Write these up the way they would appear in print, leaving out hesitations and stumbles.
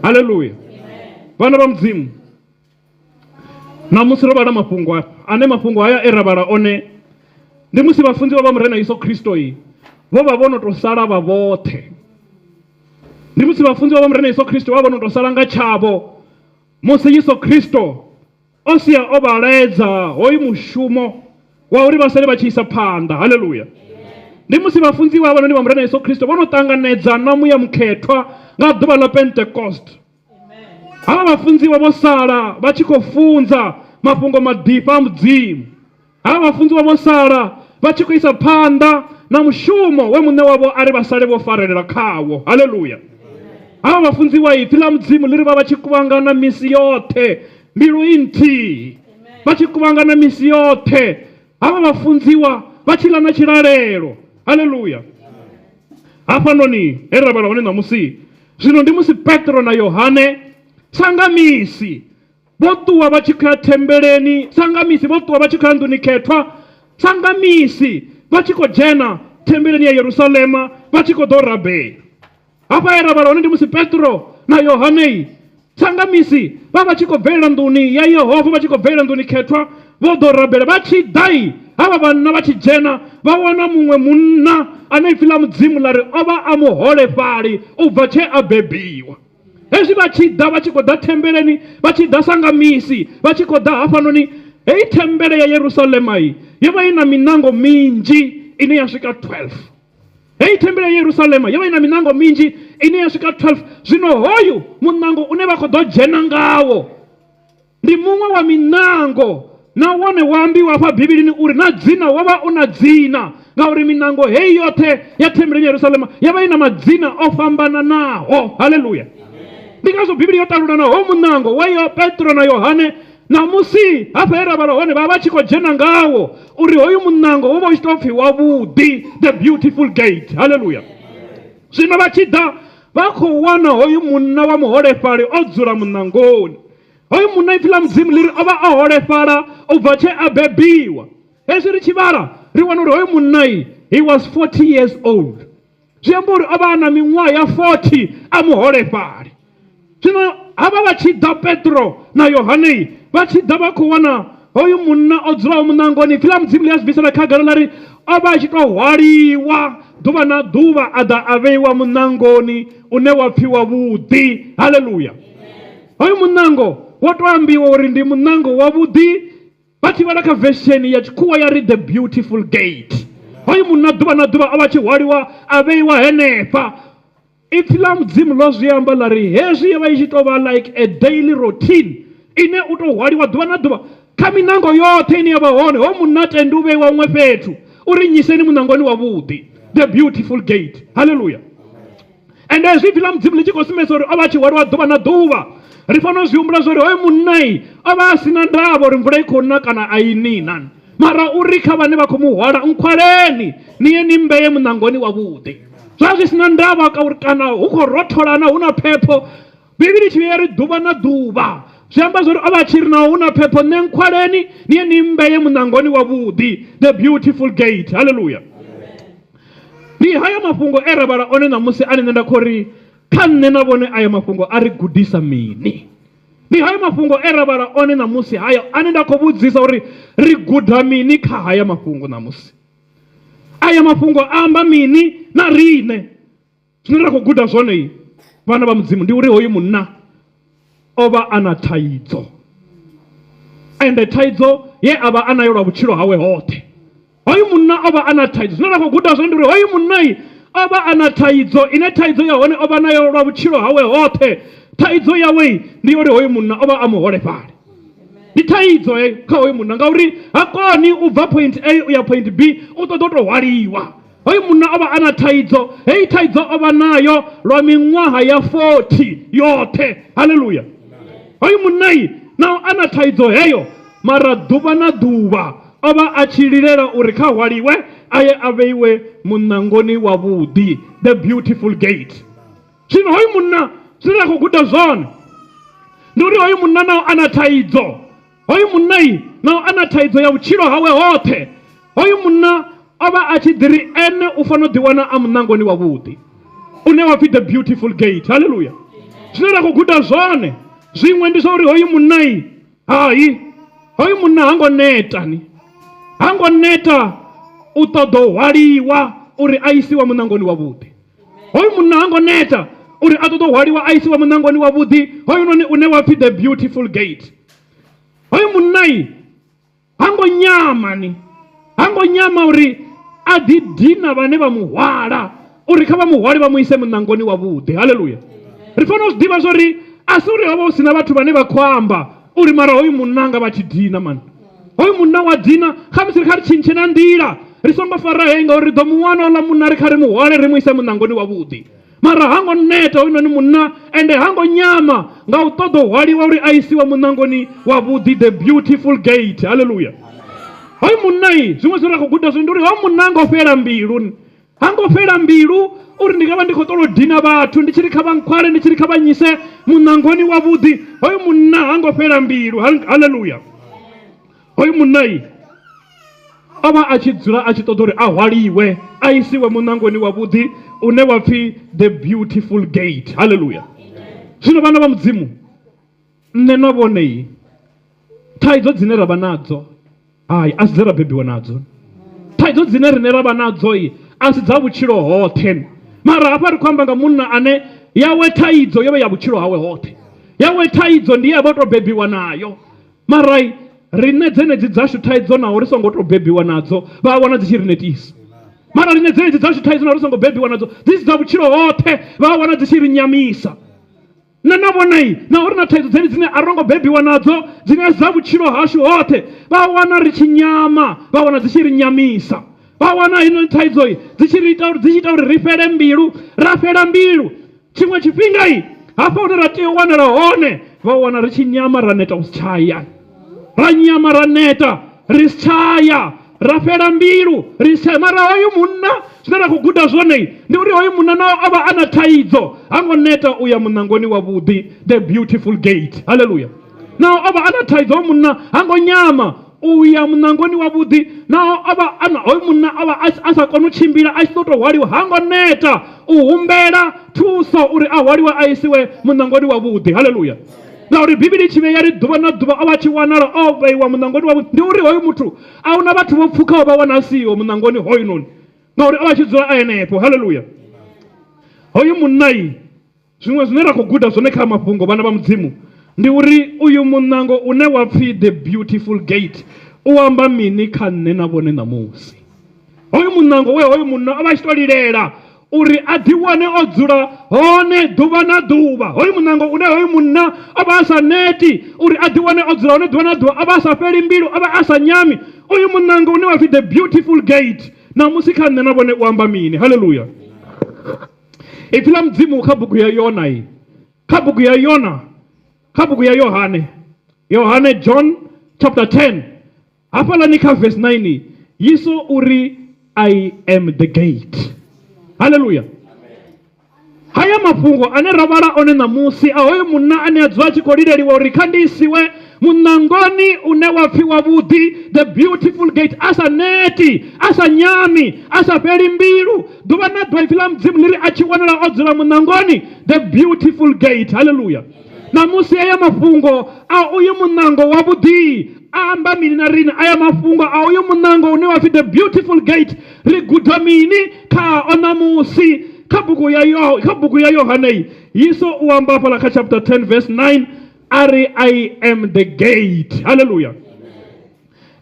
Haleluya. Vana va Mudzimu, namusi ro vha na mafhungo ane mafhungo haya e ra vhala one ndi musi vhafunzi vha murena Yesu Kristo vo vha vho no to sala vha vhoṱhe. Ndi musi vhafunzi vha murena Yesu Kristo vha vho no to sala nga tshavho musi Yesu Kristo o sia o vhaledza hoyu mushumo wa uri vha sale vha tshi isa phanḓa. Haleluya. Ndi musi vhafunzi vha vha murena Yesu Kristo vho no ṱanganedza na muya mukhethwa nga ḓuvha ḽa Pentecost. Ava vhafunzi vho sala vha tshi khou funza mafhungo maḓipha a Mudzimu. Ava vhafunzi vho sala vha tshi khou isa phanḓa na mushumo we muṋe wavho ari vha sale vho farelela khawo. Haleluya. Ava vhafunzi wa ipfi ḽa Mudzimu ḽi ri vha tshi kuvhangana misi yoṱhe mbilu nthihi, vha tshi kuvhangana misi yoṱhe. Ava vhafunziwa vha tshi ḽa na tshilalelo. Haleluya. Hafhanoni he ra vhala hone ṋamusi, zwino ndi musi Petro na Yohane sangamisi vho ṱuwa vha tshi khou ya thembeleni, sangamisi vho ṱuwa vha tshi khou ya nḓuni khethwa, sangamisi vha tshi khou dzhena thembeleni ya Yerusalema vha tshi khou ḓo rabela. Hafha he ra vhala hone ndi musi Petro na Yohane sangamisi vha tshi khou bvelela nḓuni ya Yehova, vha tshi khou bvelela nḓuni khethwa vho ḓo rabela. Vha tshi ḓai hava vhanna vha tshi dzhena vha wana muṅwe munna ane ipfi ḽa Mudzimu ḽa ri o vha a muholefhali u bva tshe a bebiwa. Hezwi vha tshi ḓa vha tshi khou ḓa thembeleni, vha tshi ḓa sangamisi, vha tshi khou ḓa hafhanoni, heyi thembele ya Yerusalema yo vha i na minango minzhi ine ya swika 12. Heyi thembele ya Yerusalema yo vha i na minango minzhi ine ya swika 12. Zwino hoyu munango une vha khou ḓo dzhena ngawo ndi muṅwe wa minango, na wone wa ambiwa afha Bivhilini uri na dzina wa vha u na dzina, ngauri minango heyi yoṱhe ya thembele ya Yerusalema yo vha i na madzina o fhambananaho. Haleluya. Ndi ngazwo Bivhili yo ṱalula na ho munango wa Petro na Yohane namusi hafha he ra vhala hone vha tshi khou dzhena ngawo uri hoyu munango wo vha u tshi tou pfhi wavhuḓi, the beautiful gate. Haleluya. Zwino vha tshi ḓa vha khou wana hoyu munna wa muholefhali o dzula munangoni. Hoyu munna ipfi ḽa Mudzimu ḽi ri o vha o holefhala u bva tshe a bebiwa. Hezwi ri tshi vhala ri wana uri hoyu munna he was 40 years old. Zwi amba uri o vha na miṅwaha ya 40 a muholefhali. Zwino hava vha tshi ḓa Petro na Yohane vha tshi ḓa vha khou wana hoyu munna o dzulaho munangoni, ipfi ḽa Mudzimu ḽi a zwi bvisela khagala ḽa ri o vha a tshi tou hwaliwa ḓuvha na ḓuvha a ḓa a vheiwa munangoni une wa pfhi wavhuḓi. Haleluya. Hoyu munango wo tou ambiwa uri ndi munango wavhuḓi, vha tshi vhala kha version ya tshikhuwa ya ri the beautiful gate. Hoyu munna ḓuvha na ḓuvha o vha tshi hwaliwa a vheiwa henefha. Ipfi ḽa Mudzimu ḽo zwi amba ḽa ri hezwi yo vha i tshi tou vha like a daily routine ine u tou hwaliwa ḓuvha na ḓuvha kha minango yoṱhe ine ya vha hone. Ho munna tende u vheiwa huṅwe fhethu uri nyiseni munangoni wavhuḓi, the beautiful gate. Haleluya. And hezwi ipfi ḽa Mudzimu ḽi tshi khou sumbedza uri o vha tshi hwaliwa ḓuvha na ḓuvha, ri fanela u zwi humbula zwa uri hoyu munna o vha a si na ndavha uri mvula i khou na kana a i ni na, mara uri kha vhane vha khou muhwala nkhwaleni ni ye ni mbeye munangoni wavhuḓi. Zwa zwi sina ndavha kana hu khou rotholana hu na phepho. Bivhili tshi ya ri ḓuvha na ḓuvha zwi amba zwa uri o vha tshi ri naho hu na phepho nṋe nkhwaleni ni ye ni mbeye munangoni wavhuḓi, the beautiful gate. Haleluya. Ndi haya mafhungo e ra vhala one ṋamusi ane nṋe nda khou ri kha nṋe na vhone aya mafhungo a ri gudisa mini. Ndi haya mafhungo e ra vhala one ṋamusi haya ane nda khou vhudzisa uri ri guda mini kha haya mafhungo ṋamusi. Aya mafhungo amba mini na riṋe. Zwine ra khou guda zwone vhana vha Mudzimu ndi uri hoyu munna o vha a na thaidzo, ende thaidzo ye a vha a nayo lwa vhutshilo hawe hoṱhe. Hoyu munna o vha a na thaidzo. Zwine ra khou guda zwone ndi uri hoyu munna o vha a na thaidzo ine thaidzo ya hone o vha nayo lwa vhutshilo hawe hoṱhe. Thaidzo yawe ndi uri hoyu munna o vha a muholefhali. Ndi thaidzo kha hoyu munna ngauri ha koni u bva point A u ya point B u ṱoḓa u tou hwaliwa. Hoyu munna o vha a na thaidzo, heyi thaidzo o vha nayo lwa miṅwaha ya 40 yoṱhe. Haleluya. Hoyu munna nao a na thaidzo heyo, mara ḓuvha na ḓuvha o vha a tshi lilela uri kha hwaliwe a ye a vheiwe munangoni wavhuḓi, the beautiful gate. Zwino hoyu munna zwine ra khou guda zwone ndi uri hoyu munna nao a na thaidzo. Hoyu munna nao a na thaidzo ya vhutshilo hawe hoṱhe. Hoyu munna o vha a tshi ḓiri ene u fanela u ḓiwana a munangoni wavhuḓi une wa pfhi the beautiful gate. Haleluya. zwine ra khou guda zwone zwiṅwe ndi zwa uri hoyu munna hai hoyu munna hango neta ni hango neta u ṱoḓa u hwaliwa uri a isiwa munangoni wavhuḓi. Hoyu munna hango neta uri a ṱoḓa u hwaliwa a isiwa munangoni wavhuḓi, hoyunoni une wa pfi the beautiful gate. Hoyu munna hango nyama ni hango nyama uri a ḓi dina vhane vha muhwala uri kha vha muhwali vha mu ise munangoni wavhuḓi. Haleluya. Ri fanela u zwi ḓivha zwori a si uri ho vha hu sina vhathu vhane vha khou amba uri mara hoyu munna nga vha tshi dina mani. Hoyu munna wa dina kha musi ri kha ri tshintshe na nḓila ri songo fara he ngauri ri ḓo mu wana ola munna ri kha ri muhwale ri mu ise munangoni wavhuḓi. Mara hango neta hoyunoni munna ende hango nyama nga u ṱoḓa u hwaliwa uri a isiwa munangoni wavhuḓi, the beautiful gate. Haleluya. Hoyu munna zwiṅwe zwine ra khou guda zwino ndi uri hoyu munna hango fhela mbilu hango fhela mbilu uri ndi nga vha ndi khou ṱola u dina vhathu ndi tshi ri kha vha nkhwale ndi tshi ri kha vha nyise munangoni wavhuḓi. Hoyu munna hango fhela mbilu. Haleluya. Hoyu munna o vha a tshi dzula a tshi ṱoḓa uri a hwaliwe a isiwe munangoni wavhuḓi une wa pfi the beautiful gate. Haleluya. Zwino vhana vha mudzimu, nṋe na vhone thaidzo dzine ra vha nadzo a si dze ra bebiwa nadzo. Thaidzo dzine rine ra vha nadzo a si dza vhutshilo hoṱhe, mara hafha ri khou amba nga munna ane yawe thaidzo yo vha ya vhutshilo hawe hoṱhe. Yawe thaidzo ndi ye vha tou bebiwa nayo, mara rine dzenedzi dzashu thaidzo naho ri songo tou bebiwa nadzo vha wana dzi tshi ri netisa. Mara rine dzenedzi dzashu thaidzo naho ri songo bebiwa nadzo dzi si dza vhutshilo hoṱhe vha wana dzi tshi ri nyamisa. Na vhona naho ri na thaidzo dzene dzine a rongo bebiwa nadzo dzine dza vhutshilo hashu hoṱhe vha wana ri tshi nyama vha wana dzi tshi ri nyamisa. Vha wana hino thaidzo dzi tshi ita uri ri fhele mbilu ra fhela mbilu. Tshiṅwe tshifhinga hafha hune ra tea u wanala hone vha wana ri tshi nyama ra neta u si tshaya, ra nyama ra neta ri si tshaya, ra fhela mbilu ri si. Mara hoyu munna zwine ra khou guda zwone ndi uri hoyu munna nawo a vha a na thaidzo hango neta u ya munangoni wavhuḓi, the beautiful gate. Haleluya. Naho a vha a na thaidzo hoyu munna hango nyama u ya munangoni wavhuḓi, naho hoyu munna a vha a sa koni u tshimbila a tshi ḓo tou hwaliwa hango neta u humbela thuso uri a hwaliwe a isiwe munangoni wavhuḓi. Haleluya. Ngauri bivhili tshi vhe ya ri ḓuvha na ḓuvha o vha tshi wanala o vheiwa munangoni wavhuḓi, ndi uri hoyu muthu a hu na vhathu vho pfhukaho vha wana siho munangoni hoyunoni ngauri o vha tshi dzula a henefho. Haleluya. Hoyu munna zwiṅwe zwine ra khou guda zwone kha mafhungo vhana vha mudzimu ndi uri uyu munango une wa pfi the beautiful gate u amba mini kha nṋe na vhone ṋamusi. Hoyu munango hoyu munna o vha a tshi tou lilela uri a ḓi wane o dzula hone ḓuvha na ḓuvha. Hoyu munango une hoyu munna o vha a sa neti uri a ḓi wane o dzula hone ḓuvha na ḓuvha, o vha a sa fheli mbilu, o vha a sa nyami. Uyu munango une wa pfi the beautiful gate ṋamusi kha nṋe na vhone u amba mini. Haleluya. Ipfi ḽa mudzimu kha bugu ya Yona kha bugu ya Yona kha bugu ya Yohane John chapter 10 hafhaḽani kha verse 9 Yesu uri I am the gate. Haleluya. Haya mafhungo ane ra vhala one ṋamusi a hoyu munna ane a dzula a tshi khou lileliwa uri kha ndi isiwe munangoni une wa pfi wavhuḓi, the beautiful gate, a sa neti, a sa nyami, a sa fheli mbilu. Ḓuvha na ḓuvha ipfi ḽa mudzimu ḽi ri a tshi wanala o dzula munangoni, the beautiful gate. Haleluya. Ṋamusi aya mafhungo a uyu munango wavhuḓi a amba mini na riṋe? Aya mafhungo a uyu munango une wa pfi the beautiful gate ri guda mini kha o ṋamusi? Kha bugu ya Yohane Yesu u amba hafhaḽa kha chapter 10 verse 9 ari I am the gate. Haleluya.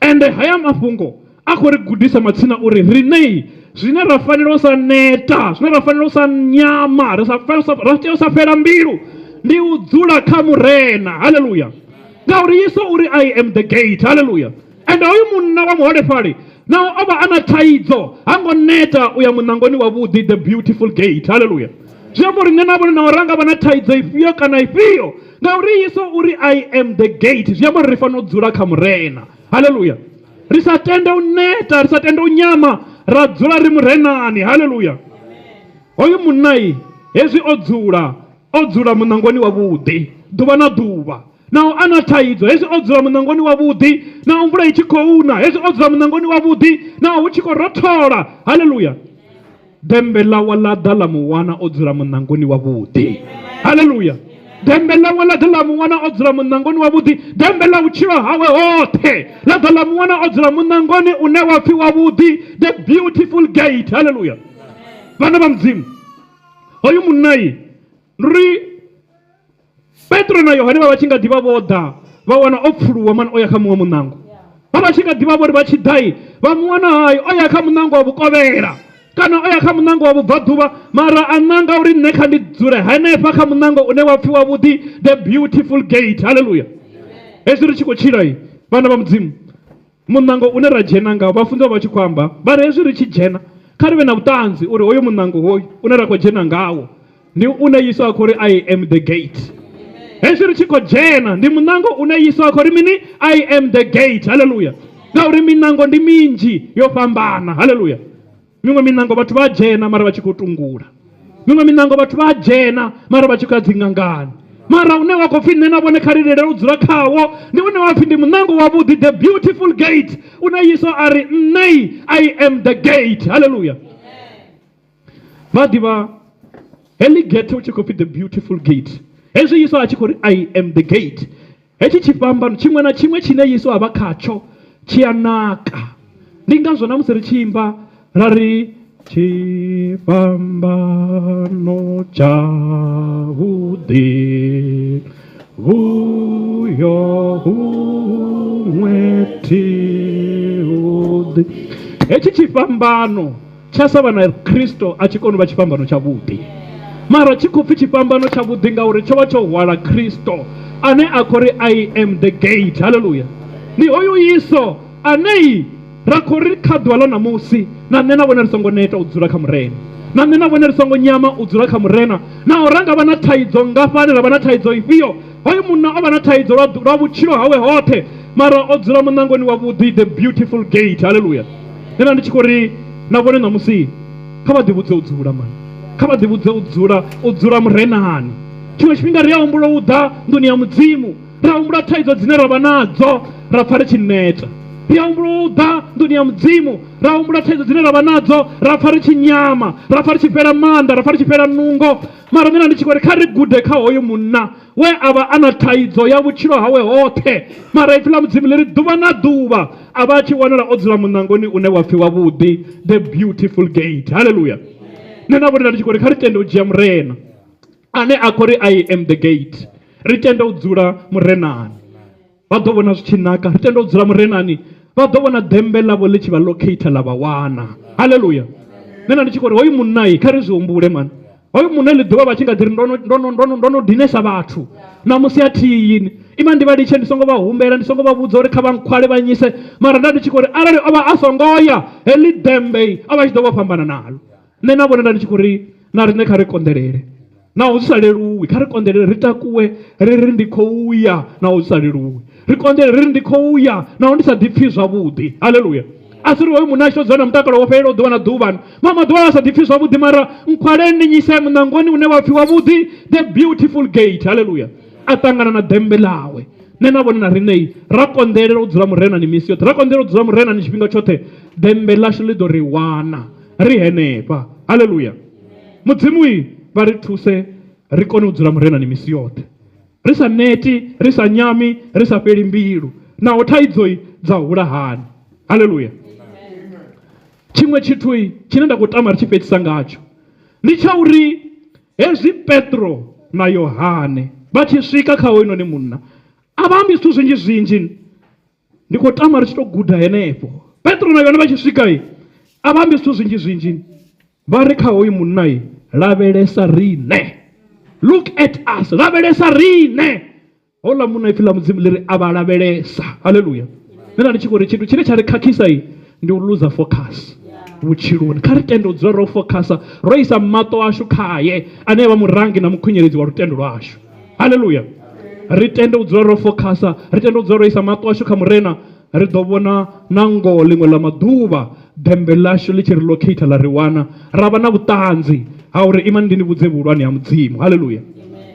Ende haya mafhungo a khou ri gudisa matsina uri riṋe zwine ra fanela u sa neta, zwine ra fanela u sa nyama, ra tea u sa fhela mbilu ndi u dzula kha murena. Haleluya. Ngauri Yesu uri I am the gate. Haleluya. Ende hoyu munna wa muholefhali naho o vha a na thaidzo hango neta u ya munangoni wavhuḓi, the beautiful gate. Haleluya. Zwi amba uri nṋe na vhone naho ra nga vha na thaidzo ifhio kana ifhio, ngauri Yesu uri I am the gate zwi amba uri ri fanela u dzula kha murena. Haleluya. Ri sa tende u neta, ri sa tende u nyama, ra dzula ri murenani. Haleluya. Hoyu munna hezwi o dzula munangoni wavhuḓi ḓuvha na ḓuvha, naho a na thaidzo hezwi o dzula munangoni wavhuḓi, naho mvula i tshi khou na, hezwi o dzula munangoni wavhuḓi, naho hu tshi khou rothola. Haleluya. Dembe ḽawe ḽa ḓa ḽa mu wana o dzula munangoni wavhuḓi. Haleluya. dembe lawe la dala muwana odzula munangoni wavhuḓi, dembe la vhutshilo hawe hoṱhe la dala muwana odzula munangoni une wa pfi wavhuḓi, the beautiful gate. Hallelujah. Vhana vha mudzimu, hoyu munnayi ri Petro na Yohane vha tshi nga ḓivha vho ḓa vha wana o pfuluwa mana o ya kha muṅwe munango. Vha tshi nga ḓivha vhori vha tshi ḓai vha muwana hayo o ya kha munango wa vhukovhela kana o ya kha munango wa vhubvaḓuvha, mara a nanga uri nṋe kha ndi dzule hanefha kha munango une wa pfi wavhuḓi, the beautiful gate. Hallelujah. Hezwi ri tshi khou tshila vhana vha mudzimu, munango une ra dzhena ngawo vhafunzi vha tshi khou amba vha ri hezwi ri tshi dzhena kha ri vhe na vhuṱanzi uri hoyo munango hoyu une ra khou dzhena ngawo ndi une Yesu a khou ri I am the gate. Hezwi ri tshi khou dzhena ndi munango une Yesu a khou ri mini, I am the gate. Hallelujah. Ngauri minango ndi minzhi yo fhambana. Hallelujah. Miṅwe minango vhathu vha dzhena mara vha tshi khou tungula, miṅwe minango vhathu vha dzhena mara vha tshi khou ya dzingangani, mara une wa khou pfi nṋe na vhone kha ri lele u dzula khawo ndi une wa pfi ndi munango wavhuḓi, the beautiful gate, une Yesu a ri nṋe I am the gate. Hallelujah. Vha ḓivha heḽi gate u tshi khou pfi the beautiful gate, hezwi Yesu a tshi khou ri I am the gate, hetshi tshifhambano tshiṅwe na tshiṅwe tshine Yesu a vha khatsho tshi a naka. Ndi ngazwo na musi ri tshi imba ra ri tshifhambano tshavhuḓi vhuyo huṅwe tihuḓi. Hetshi tshifhambano tsha sa vha na Kristo a tshi kona u vha tshifhambano tshavhuḓi, mara tshi khou pfi tshifhambano tshavhuḓi ngauri tsho vha tsho hwala Kristo ane a khou ri I am the gate. Hallelujah. Ndi hoyu Yesu ane ra khou ri kha ḓuvha ḽa ṋamusi na nṋe na vhone ri songo neta u dzula kha murena, na nṋe na vhone ri songo nyama u dzula kha murena, naho ra nga vha na thaidzo ngafhani, ra vha na thaidzo ifhio, hoyu munna o vha na thaidzo lwa vhutshilo hawe hoṱhe, mara o dzula munangoni wavhuḓi, the beautiful gate. Hallelujah. Nṋe ndi tshi khou ri na vhone ṋamusi kha vha ḓivhudze u dzula mani, kha vha ḓivhudze u dzula murenani. Tshiṅwe tshifhinga ri a humbula u ḓa nḓuni ya mudzimu, ra humbula thaidzo dzine ra vha nadzo ra pfa ri tshi neta, ri a humbula u ḓa nḓuni ya mudzimu ra humbula thaidzo dzine ra vha nadzo ra pfa ri tshi nyama, ra pfa ri tshi fhela maanḓa, ra pfa ri tshi fhela nungo, mara nṋe ndi tshi khou ri kha ri gude kha hoyu munna we a vha a na thaidzo ya vhutshilo hawe hoṱhe, mara ipfi ḽa mudzimu ḽi ri ḓuvha na ḓuvha a vha a tshi wanala o dzula munangoni une wa pfi wavhuḓi, the beautiful gate. Hallelujah. Nṋe na vhone ndi tshi khou ri kha ri tende u dzhia murena ane a khou ri I am the gate, ri tende u dzula murenani, vha ḓo vhona zwi tshi naka. Ri tende u dzula murenani, vha ḓo vhona dembe ḽavho ḽi tshi vha locata ḽa vha wana. Hallelujah. Nṋe ndi tshi khou ri hoyu munnayi kha ri zwi humbule mani, hoyu munna ḽi ḓuvha vha tshi nga ḓi ri ndo no dinesa vhathu ṋamusi a thiyini ima ndi vha litshe ndi songo vha humbela, ndi songo vha vhudza uri kha vha nkhwale vha nyise, mara ndi tshi khou ri arali o vha a songo ya heḽi dembe a vha tshi ḓo vha fhambana nalo. Nṋe na vhone ndi tshi khou ri na riṋe kha ri konḓelele, naho zwi sa leluwi, kha ri konḓelele ri takuwe ri ri ndi khou ya naho zwi sa leluwi, ri konḓelele ri ri ndi khou ya naho ndi sa ḓipfhi zwavhuḓi. Hallelujah. A si ri hoyu munna a tshi ḓo dzula na mutakalo wo fhelela u ḓuvha na ḓuvha, maḓuvha a sa ḓipfhi zwavhuḓi, mara nkhwaleni ndi nyise munangoni une wa pfi wavhuḓi, the beautiful gate. Hallelujah. A ṱangana na dembe ḽawe. Nṋe na vhone na riṋei ra konḓelela u dzula murenani misi yoṱhe, ra konḓelela u dzula murenani tshifhinga tshoṱhe, dembe ḽashu ḽi ḓo ri wana ri henefha. Hallelujah. Mudzimu vha ri thuse ri kone u dzula murenani misi yoṱhe, ri sa neti, ri sa nyami, ri sa fheli mbilu, naho thaidzo dza hula hani. Hallelujah. Tshiṅwe tshithu tshine nda khou tama ri tshi fhedzisa ngatsho ndi tsha uri hezwi Petro na Yohane vha tshi swika kha hoyunoni munna a vha ambi zwithu zwinzhi zwinzhi, ndi khou tama ri tshi tou guda henefho. Petro na Yohane vha tshi swika a vha ambi zwithu zwinzhi zwinzhi, vha ri kha hoyu munna lavhelesa riṋe, look at us, lavhelesa riṋe. Hola munna ipfi ḽa mudzimu ḽi ri a vha lavhelesa. Hallelujah. Nṋe ndi tshi khou ri tshithu tshine tsha ri khakhisa ndi u loser focus vhutshiloni. Kha ri tende u dzula ro focusa, ro isa maṱo ashu khaye ane vha murangi na mukhunyeledzi wa lutendo lwashu. Hallelujah. Ri tende u dzula ro focusa, ri tende u dzula ro isa maṱo ashu kha murena, ri ḓo vhona na ngoho ḽiṅwe ḽa maḓuvha dembe ḽashu ḽi tshi ri locata ḽa ri wana, ra vha na vhuṱanzi ha uri imani ndi ni vhudze vhuhulwane ha mudzimu. Hallelujah.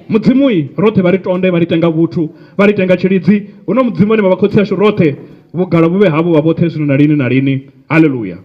Mudzimu roṱhe vha ri tonde, vha ri tenga vhuthu, vha ri tenga tshilidzi, hu na mudzimu ane vha vha khotsi ashu roṱhe vhugala vhu vhe havho vha vhoṱhe zwino na lini na lini. Hallelujah.